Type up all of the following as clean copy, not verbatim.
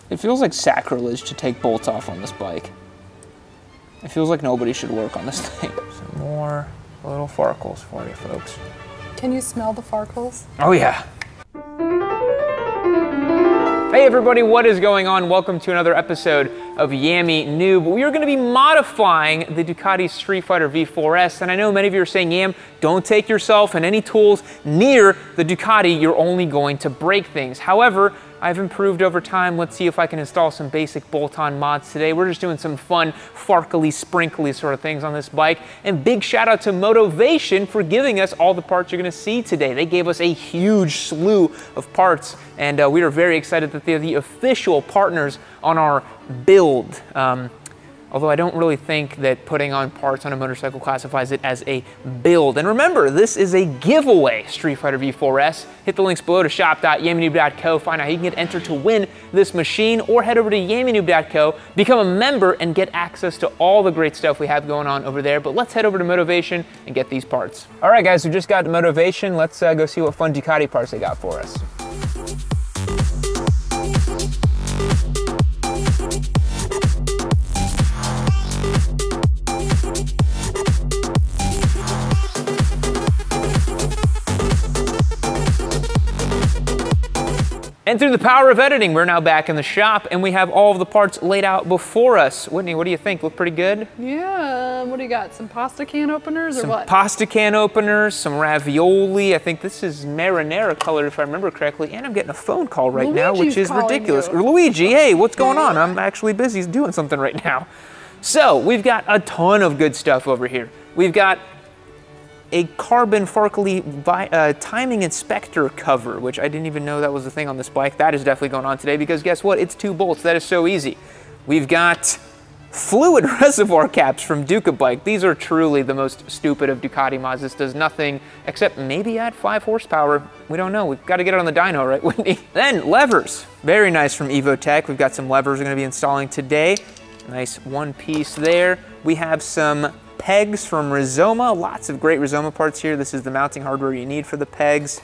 It feels like sacrilege to take bolts off on this bike. It feels like nobody should work on this thing. Some more little farkles for you folks. Can you smell the farkles? Oh yeah. Hey everybody, what is going on? Welcome to another episode of Yammy Noob. We are going to be modifying the Ducati Streetfighter V4S, and I know many of you are saying, Yam, don't take yourself and any tools near the Ducati, you're only going to break things. However, I've improved over time. Let's see if I can install some basic bolt-on mods today. We're just doing some fun, farkly, sprinkly sort of things on this bike. And big shout out to Motivation for giving us all the parts you're gonna see today. They gave us a huge slew of parts, and we are very excited that they're the official partners on our build. Although I don't really think that putting on parts on a motorcycle classifies it as a build. And remember, this is a giveaway Streetfighter V4S. Hit the links below to shop.yammynoob.co, find out how you can get entered to win this machine, or head over to yammynoob.co, become a member, and get access to all the great stuff we have going on over there. But let's head over to Motivation and get these parts. All right, guys, we just got to Motivation. Let's go see what fun Ducati parts they got for us. And through the power of editing, we're now back in the shop and we have all of the parts laid out before us. Whitney, what do you think? Look pretty good? Yeah, what do you got? Some pasta can openers or what? Some pasta can openers, some ravioli. I think this is marinara colored if I remember correctly. And I'm getting a phone call right now, which is ridiculous. Or Luigi, hey, what's going on? I'm actually busy doing something right now. So we've got a ton of good stuff over here. We've got a carbon farkly timing inspector cover, which I didn't even know that was a thing on this bike. That is definitely going on today because guess what? It's 2 bolts. That is so easy. We've got fluid reservoir caps from Ducati. These are truly the most stupid of Ducati mods. This does nothing except maybe add 5 horsepower. We don't know. We've got to get it on the dyno, right, Whitney? Then levers. Very nice from Evotech. We've got some levers we're going to be installing today. Nice one piece there. We have some pegs from Rizoma. Lots of great Rizoma parts here. This is the mounting hardware you need for the pegs.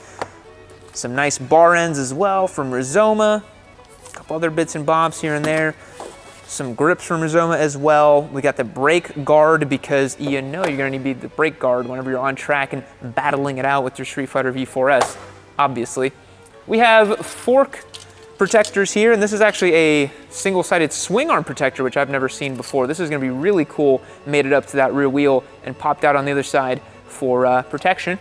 Some nice bar ends as well from Rizoma. A couple other bits and bobs here and there. Some grips from Rizoma as well. We got the brake guard because you know you're going to need the brake guard whenever you're on track and battling it out with your Streetfighter V4S, obviously. We have fork protectors here, and this is actually a single-sided swing arm protector, which I've never seen before. This is going to be really cool. Made it up to that rear wheel and popped out on the other side for protection.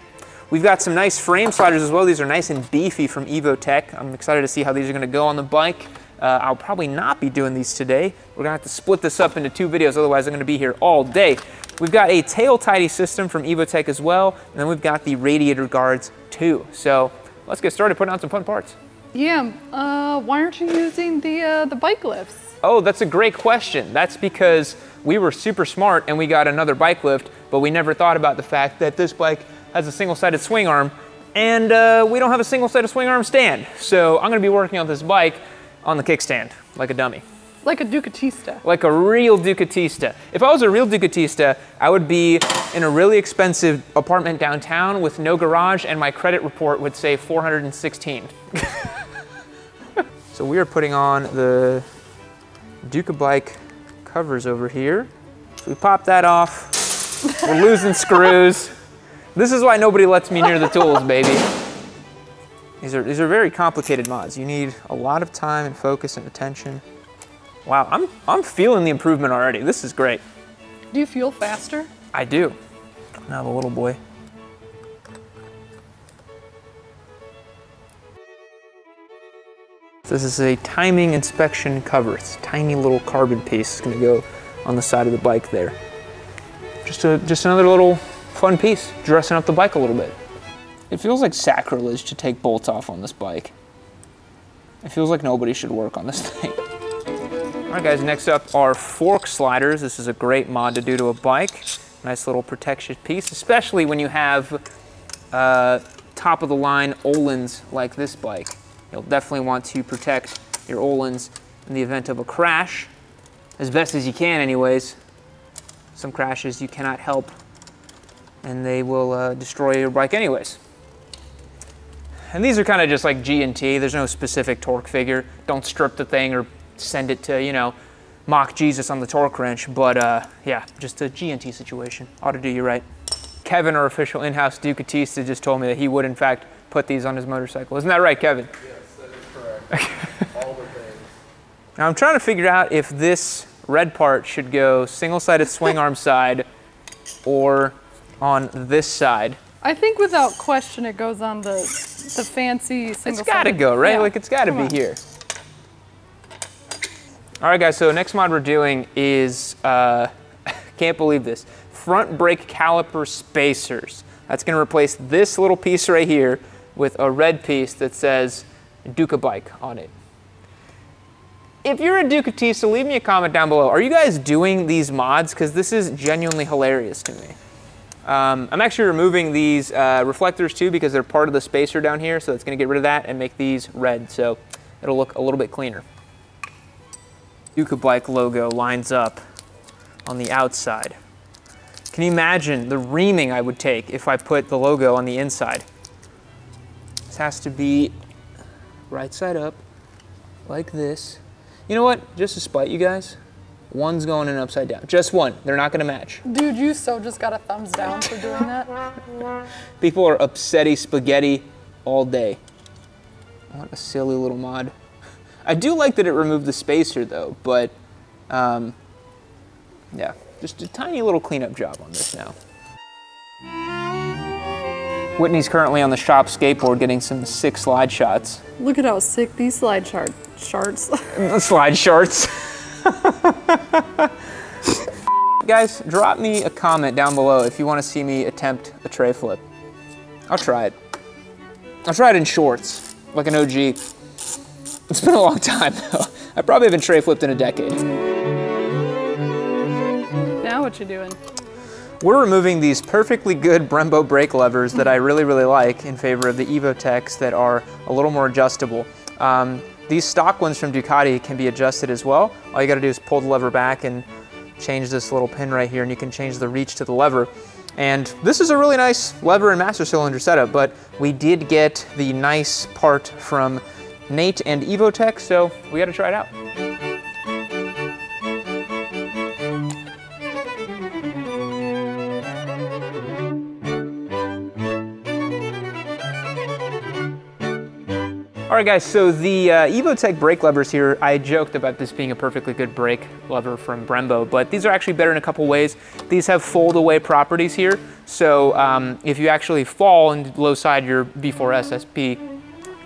We've got some nice frame sliders as well. These are nice and beefy from Evotech. I'm excited to see how these are going to go on the bike. I'll probably not be doing these today. We're going to have to split this up into 2 videos, otherwise I'm going to be here all day. We've got a tail tidy system from Evotech as well, and then we've got the radiator guards too. So let's get started putting on some fun parts. Yeah, why aren't you using the bike lifts? Oh, that's a great question. That's because we were super smart and we got another bike lift, but we never thought about the fact that this bike has a single-sided swing arm, and we don't have a single-sided swing arm stand. So I'm gonna be working on this bike on the kickstand, like a dummy. Like a Ducatista. Like a real Ducatista. If I was a real Ducatista, I would be in a really expensive apartment downtown with no garage, and my credit report would say 416. So we are putting on the Ducati covers over here. So we pop that off. We're losing screws. This is why nobody lets me near the tools, baby. These are very complicated mods. You need a lot of time and focus and attention. Wow, I'm feeling the improvement already. This is great. Do you feel faster? I do. Now the little boy. This is a timing inspection cover. It's a tiny little carbon piece. It's gonna go on the side of the bike there. Just another little fun piece, dressing up the bike a little bit. It feels like sacrilege to take bolts off on this bike. It feels like nobody should work on this thing. All right, guys, next up are fork sliders. This is a great mod to do to a bike. Nice little protection piece, especially when you have top-of-the-line Öhlins like this bike. You'll definitely want to protect your Öhlins in the event of a crash, as best as you can anyways. Some crashes you cannot help, and they will destroy your bike anyways. And these are kind of just like G&T. There's no specific torque figure. Don't strip the thing or send it to, you know, mock Jesus on the torque wrench, but yeah, just a GNT situation. Ought to do you right. Kevin, our official in-house Ducatista, just told me that he would in fact put these on his motorcycle. Isn't that right, Kevin? Yes, that is correct. All the things. Now I'm trying to figure out if this red part should go single-sided swing arm side or on this side. I think without question it goes on the fancy single-sided. It's gotta go, right? Yeah. Like it's gotta be here. All right, guys, so next mod we're doing is, can't believe this, front brake caliper spacers. That's gonna replace this little piece right here with a red piece that says Duca Bike on it. If you're a Ducatista, leave me a comment down below. Are you guys doing these mods? Because this is genuinely hilarious to me. I'm actually removing these reflectors too because they're part of the spacer down here, so it's gonna get rid of that and make these red, so it'll look a little bit cleaner. Duca Bike logo lines up on the outside. Can you imagine the reaming I would take if I put the logo on the inside? This has to be right side up, like this. You know what? Just to spite you guys, one's going in upside down. Just one. They're not gonna match. Dude, you so just got a thumbs down for doing that. People are upsetty spaghetti all day. What a silly little mod. I do like that it removed the spacer though, but yeah, just a tiny little cleanup job on this now. Whitney's currently on the shop skateboard getting some sick slide shots. Look at how sick these slide charts. Slide shorts. Guys, drop me a comment down below if you want to see me attempt a tray flip. I'll try it. I'll try it in shorts, like an OG. It's been a long time though. I probably haven't tray flipped in a decade. Now what you doing? We're removing these perfectly good Brembo brake levers that I really, really like in favor of the Evotechs that are a little more adjustable. These stock ones from Ducati can be adjusted as well. All you gotta do is pull the lever back and change this little pin right here and you can change the reach to the lever. And this is a really nice lever and master cylinder setup, but we did get the nice part from Nate and Evotech, so we gotta try it out. All right guys, so the Evotech brake levers here, I joked about this being a perfectly good brake lever from Brembo, but these are actually better in a couple ways. These have fold away properties here, so if you actually fall and low side your V4S SP,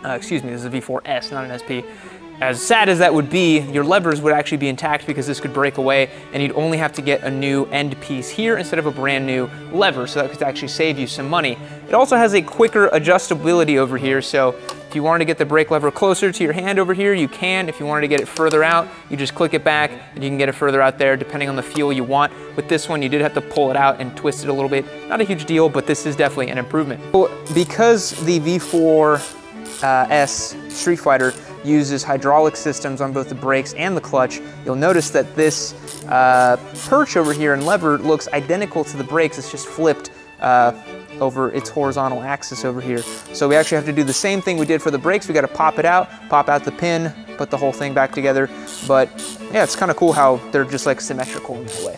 excuse me, this is a V4S, not an SP. As sad as that would be, your levers would actually be intact because this could break away and you'd only have to get a new end piece here instead of a brand new lever, so that could actually save you some money. It also has a quicker adjustability over here, so if you wanted to get the brake lever closer to your hand over here, you can. If you wanted to get it further out, you just click it back and you can get it further out there depending on the feel you want. With this one, you did have to pull it out and twist it a little bit. Not a huge deal, but this is definitely an improvement. Well, because the V4S Streetfighter uses hydraulic systems on both the brakes and the clutch, you'll notice that this perch over here and lever looks identical to the brakes. It's just flipped over its horizontal axis over here. So we actually have to do the same thing we did for the brakes. We got to pop it out, pop out the pin, put the whole thing back together. But yeah, it's kind of cool how they're just like symmetrical in that way.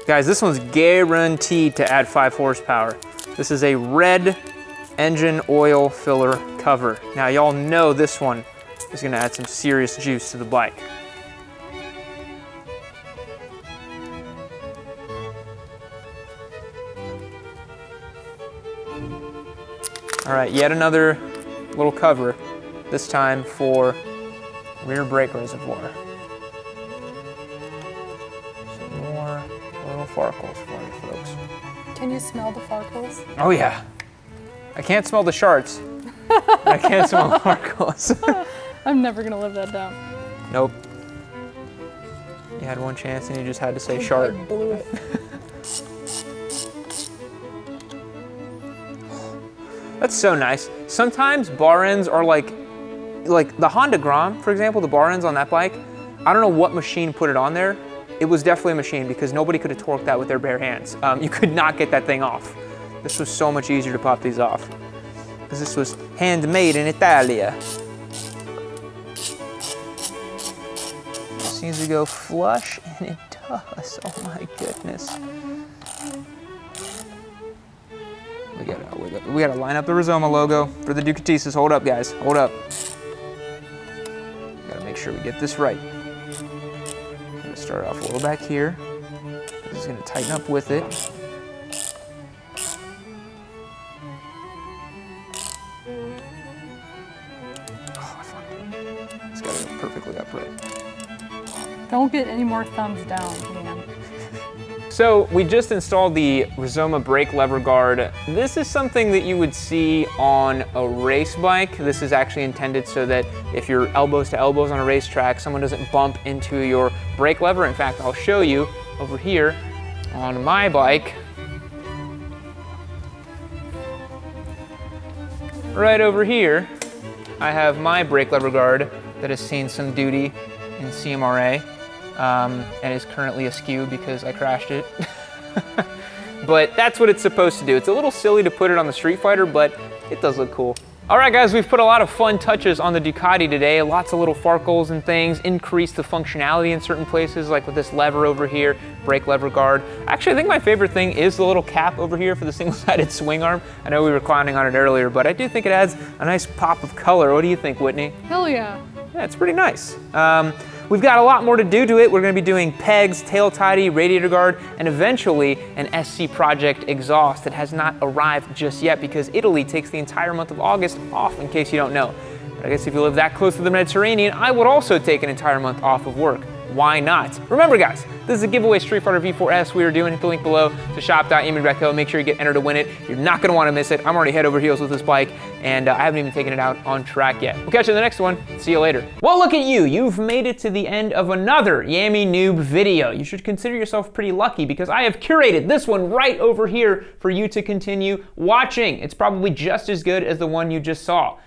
Guys, this one's guaranteed to add 5 horsepower. This is a red engine oil filler cover. Now y'all know this one is gonna add some serious juice to the bike. All right, yet another little cover, this time for rear brake reservoir. Some more little farkles for you folks. Can you smell the farkles? Oh yeah. I can't smell the shards. I can't smell the farkles. I'm never gonna live that down. Nope. You had one chance and you just had to say shard. I blew it. That's so nice. Sometimes bar ends are like the Honda Grom, for example, the bar ends on that bike. I don't know what machine put it on there. It was definitely a machine because nobody could have torqued that with their bare hands. You could not get that thing off. This was so much easier to pop these off because this was handmade in Italia. just seems to go flush, and it does. Oh my goodness. We gotta line up the Rizoma logo for the Ducatis. Hold up, guys, hold up. Gotta make sure we get this right. I'm gonna start off a little back here. This is gonna tighten up with it. Oh, I found it. It's gotta go perfectly upright. Don't get any more thumbs down, man. So we just installed the Rizoma brake lever guard. This is something that you would see on a race bike. This is actually intended so that if you're elbows to elbows on a racetrack, someone doesn't bump into your brake lever. In fact, I'll show you over here on my bike. Right over here, I have my brake lever guard that has seen some duty in CMRA. And is currently askew because I crashed it. But that's what it's supposed to do. It's a little silly to put it on the Streetfighter, but it does look cool. All right, guys, we've put a lot of fun touches on the Ducati today. Lots of little farkles and things, increased the functionality in certain places, like with this lever over here, brake lever guard. Actually, I think my favorite thing is the little cap over here for the single-sided swing arm. I know we were clowning on it earlier, but I do think it adds a nice pop of color. What do you think, Whitney? Hell yeah. Yeah, it's pretty nice. We've got a lot more to do to it. We're going to be doing pegs, tail tidy, radiator guard, and eventually an SC Project exhaust that has not arrived just yet because Italy takes the entire month of August off, in case you don't know. But I guess if you live that close to the Mediterranean, I would also take an entire month off of work. Why not? Remember, guys, this is a giveaway Streetfighter V4S we are doing. Hit the link below to shop.yamin.co. Make sure you get entered to win it. You're not going to want to miss it. I'm already head over heels with this bike, and I haven't even taken it out on track yet. We'll catch you in the next one. See you later. Well, look at you. You've made it to the end of another Yami Noob video. You should consider yourself pretty lucky because I have curated this one right over here for you to continue watching. It's probably just as good as the one you just saw.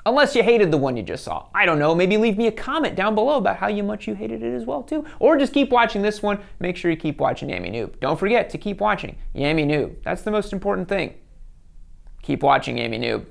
Unless you hated the one you just saw. I don't know, maybe leave me a comment down below about how much you hated it as well too. Or just keep watching this one. Make sure you keep watching Yami Noob. Don't forget to keep watching Yami Noob. That's the most important thing. Keep watching Yami Noob.